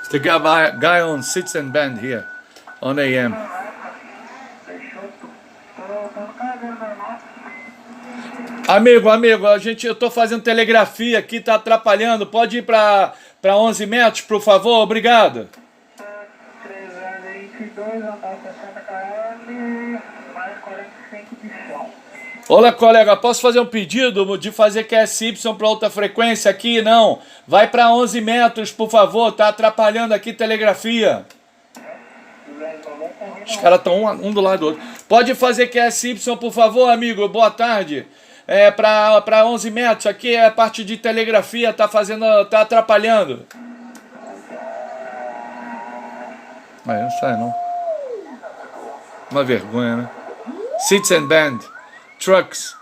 It's the guy on sits and band here on AM. Amigo, eu tô fazendo telegrafia aqui, tá atrapalhando. Pode ir para 11 metros, por favor? Obrigado. 322, andar 60 km, mais 45 de chão. Olá, colega, posso fazer um pedido de fazer QSY para outra frequência aqui? Não. Vai para 11 metros, por favor. Tá atrapalhando aqui telegrafia. Os caras estão um do lado do outro. Pode fazer QSY, por favor, amigo? Boa tarde. Para 11 metros. Aqui é a parte de telegrafia. Tá atrapalhando. Mas não sai, não. Uma vergonha, né? Sits and band. Trucks,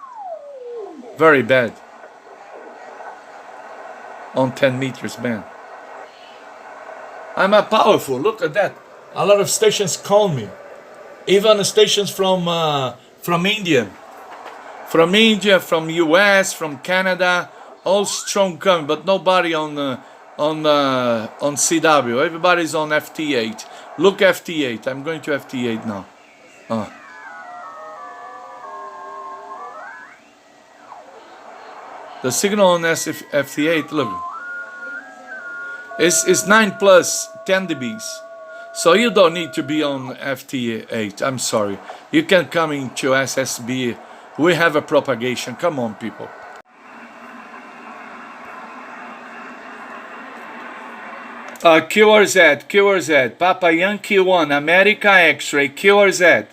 very bad, on 10 meters band. I'm a powerful, look at that. A lot of stations call me. Even stations from India, from US, from Canada, all strong coming, but nobody on CW. Everybody's on FT8. Look FT8, I'm going to FT8 now. The signal on FT8, look, it's 9 plus 10 dBs. So you don't need to be on FT8, I'm sorry. You can come into SSB. We have a propagation. Come on, people. QRZ, Papa Yankee 1, America X-ray, QRZ.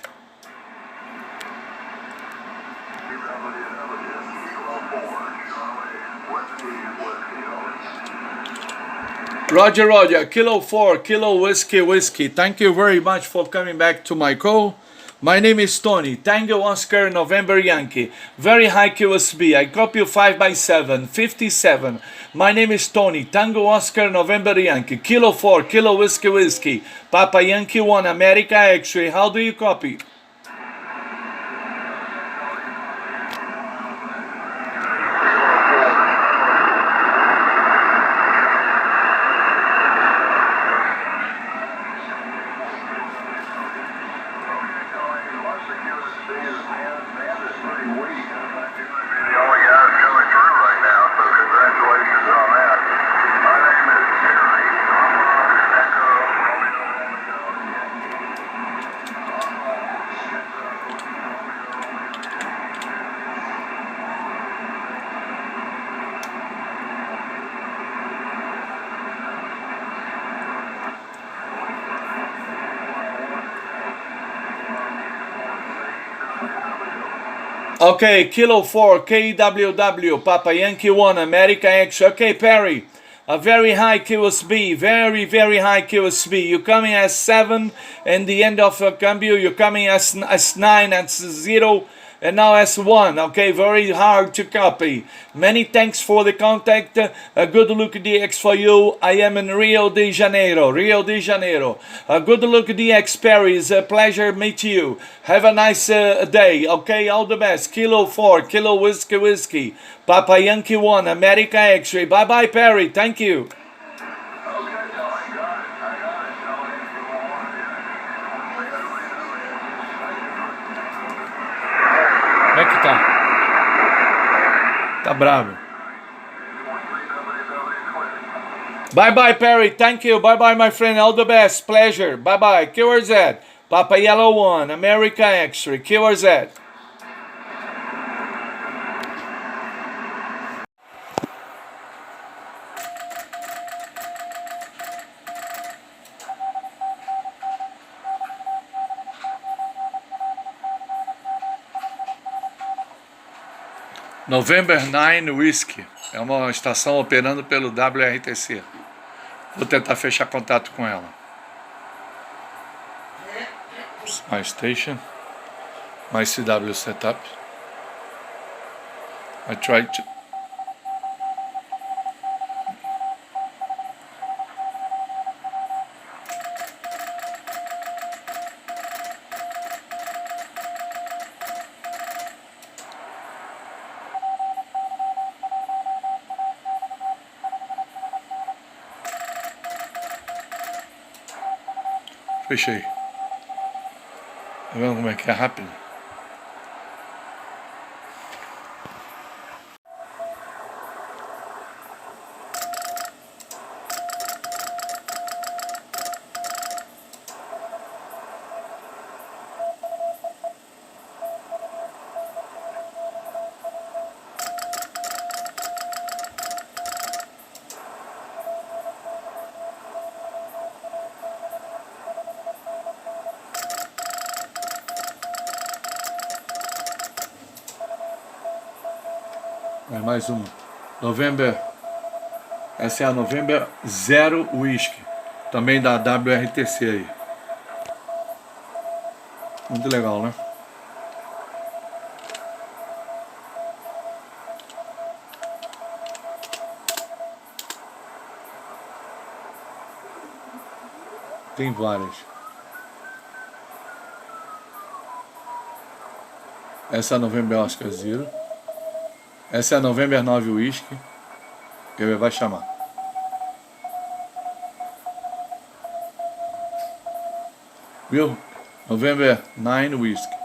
Roger, Kilo 4, Kilo Whiskey. Thank you very much for coming back to my call. My name is Tony, Tango Oscar November Yankee. Very high QSB, I copy you 5x7, 57. My name is Tony, Tango Oscar November Yankee. Kilo 4, Kilo Whiskey. Papa Yankee 1, America X-ray. How do you copy? Okay, Kilo 4, KWW, Papa Yankee 1, America X. Okay, Perry, a very high QSB, very high QSB. You're coming as 7, and the end of cambio, you're coming as 9, as 0, and now as 1. Okay, very hard to copy. Many thanks for the contact. A good look DX for you. I am in Rio de Janeiro. A good look DX Perry. It's a pleasure meet you. Have a nice day. Okay, all the best. Kilo 4, Kilo Whiskey. Papa Yankee 1, America X-ray. Bye Perry. Thank you. Como é que tá? Tá bravo. Bye Perry, thank you. Bye my friend, all the best, pleasure. Bye. QRZ, Papa Yellow 1, America X-ray, QRZ. November 9 Whiskey. É uma estação operando pelo wrtc. Vou tentar fechar contato com ela. My station. My CW setup. I tried to... Fechei. Tá vendo como é que é rápido? É mais um. November. Essa é a November Zero Whisky. Também da WRTC aí. Muito legal, né? Tem várias. Essa é a November Oscar Zero. Essa é a November 9 Whisky. Que ele vai chamar. Viu? November 9 Whisky.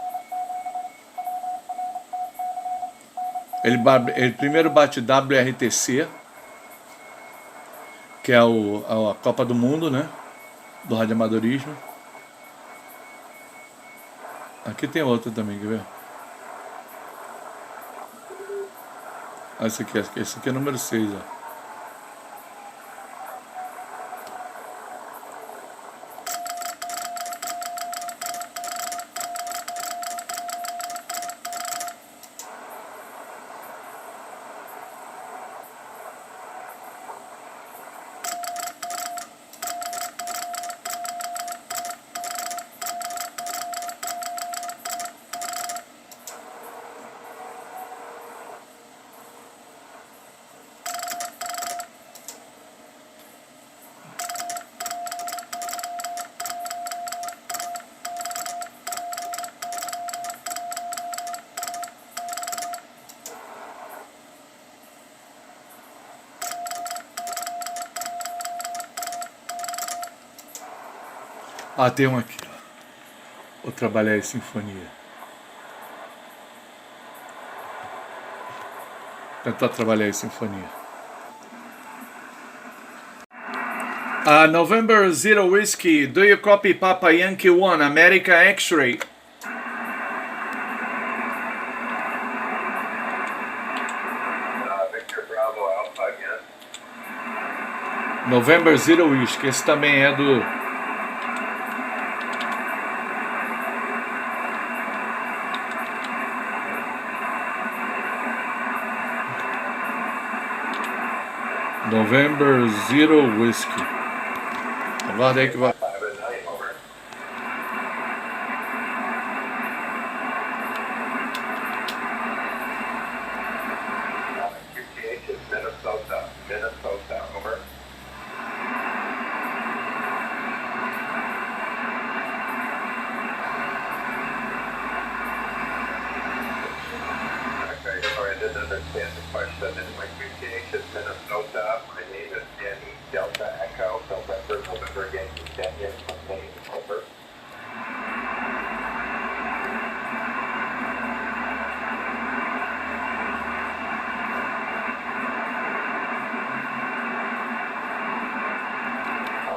Ele primeiro bate WRTC, que é a Copa do Mundo, né? Do radioamadorismo. Aqui tem outra também, quer ver? Esse aqui é número 6, ó. Ah, tem um aqui, ó. Vou trabalhar em sinfonia. Tentar trabalhar em sinfonia. November Zero Whiskey. Do you copy Papa Yankee 1 America X-Ray? Victor Bravo Alpha again. November Zero Whiskey. Esse também é do... November Zero Whiskey. Aguarda aí que vai. Minnesota, over. Okay, sorry, I didn't understand the question. In my QTH is Minnesota. My name is Danny Delta Echo, November, Yankee, Daniel, my name, over.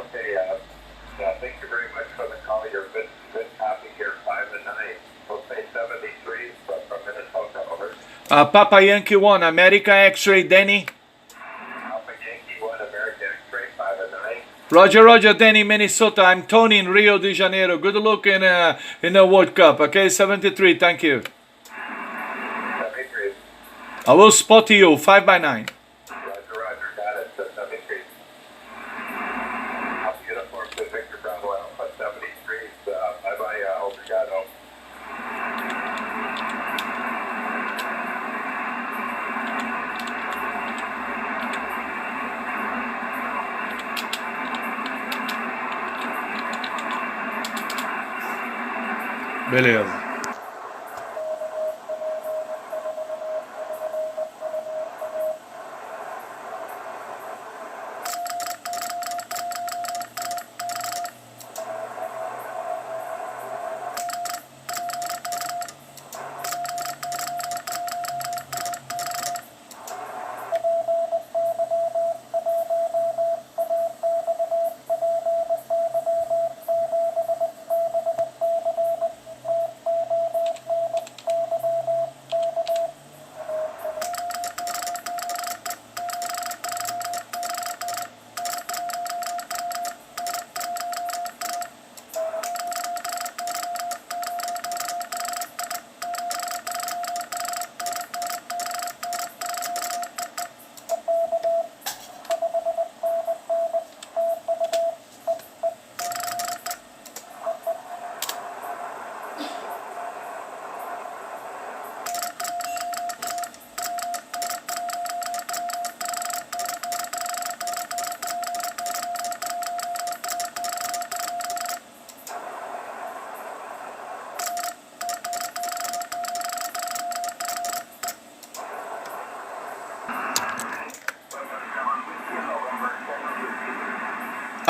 Okay, thank you very much for the call. You're a good copy here, 5 and 9. We'll say 73 from Minnesota, over. Papa Yankee 1 America X-Ray, Danny. Alpha Yankee 1, American X-ray, 5 and 9. Roger, Danny, Minnesota. I'm Tony in Rio de Janeiro. Good luck in the World Cup. Okay, 73. Thank you. 73. I will spot you 5 by 9. Roger, got it. 73. Alpha Uniform to Victor Bravo Alpha 73. Bye-bye, obrigado. Beleza.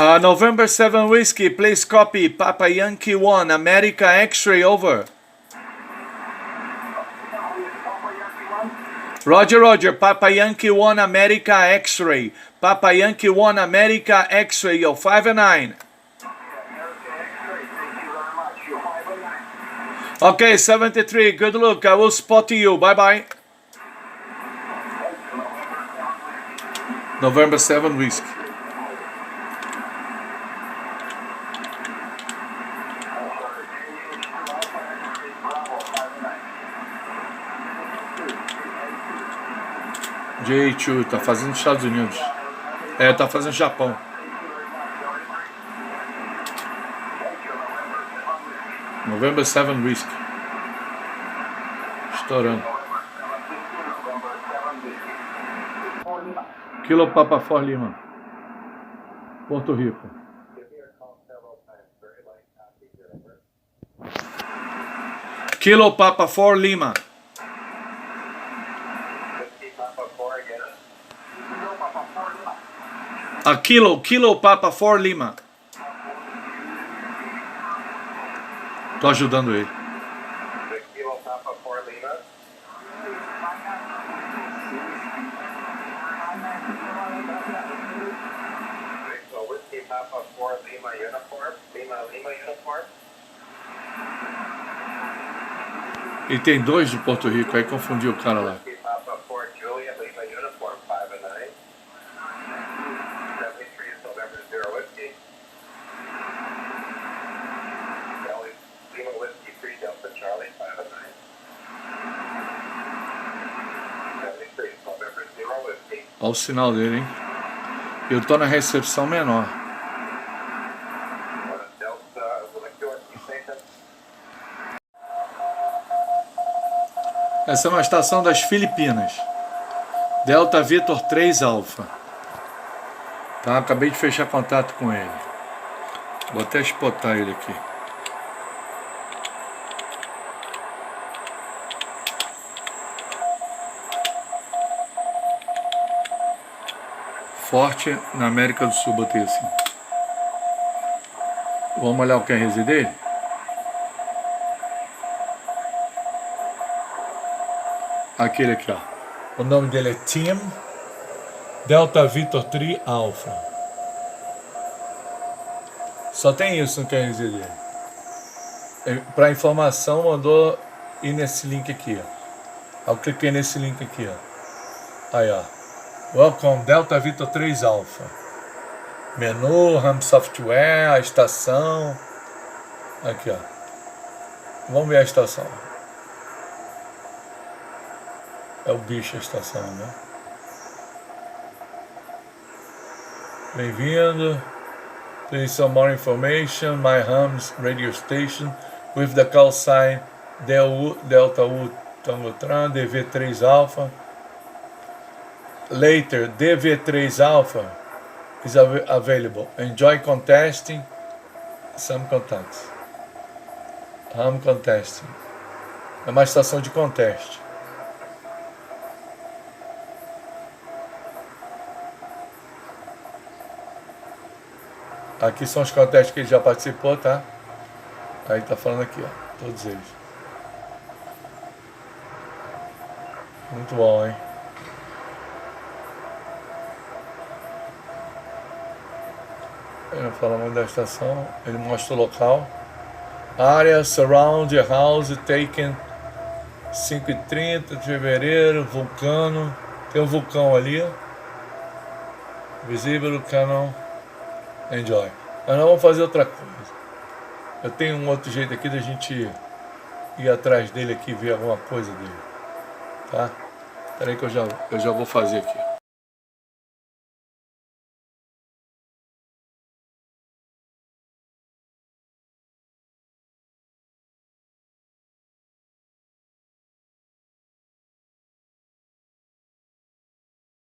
November 7 Whiskey, please copy. Papa Yankee 1, America X-ray, over. Roger, Papa Yankee 1, America X-ray. Papa Yankee 1, America X-ray, yo, 5 and 9. Okay, 73, good look, I will spot you, bye-bye. November 7 Whiskey. J2, tá fazendo nos Estados Unidos. É, tá fazendo Japão. November 7 Whiskey. Estourando. Kilo Papa 4 Lima. Porto Rico. Kilo Papa 4 Lima. A Kilo Papa 4 Lima. Tô ajudando ele. Kilo Papa 4 Lima. So Whiskey Papa 4 Lima Uniform. Lima Uniform. E tem dois de Porto Rico, aí confundiu o cara lá. Whiskey Papa 4 Juliet Lima Uniform 5 and 9. 73 November 0 Whiskey. Lima Whiskey 3 Delta Charlie 5 and 9. 73 November 0 Whiskey. Olha o sinal dele, hein? Eu tô na recepção menor. Delta Molecular Station. Essa é uma estação das Filipinas. Delta Victor 3 Alpha. Tá, acabei de fechar contato com ele. Vou até spotar ele aqui. Forte na América do Sul, botei assim. Vamos olhar o QRZ dele? Aquele aqui, ó. O nome dele é Tim Delta Victor 3 Alpha. Só tem isso no QRZ dele. Para informação, mandou ir nesse link aqui, ó. Eu cliquei nesse link aqui, ó. Aí, ó. Welcome, Delta Victor 3 Alpha. Menu, RAM Software, a estação. Aqui, ó. Vamos ver a estação. É o bicho a estação, né? Bem-vindo. Please some more information. My ham's radio station with the call sign Delta U Tango Tran DV3 Alpha. Later, DV3 Alpha is available. Enjoy contesting some contacts. Ham contesting. É uma estação de conteste. Aqui são os contestes que ele já participou, tá? Aí tá falando aqui, ó. Todos eles. Muito bom, hein? Ele não fala muito da estação, ele mostra o local. Área, surround, house, taken 5h30 de fevereiro, vulcano. Tem um vulcão ali. Visible canal. Enjoy. Mas nós vamos fazer outra coisa. Eu tenho um outro jeito aqui da gente ir atrás dele aqui e ver alguma coisa dele. Tá? Espera aí que eu já vou fazer aqui.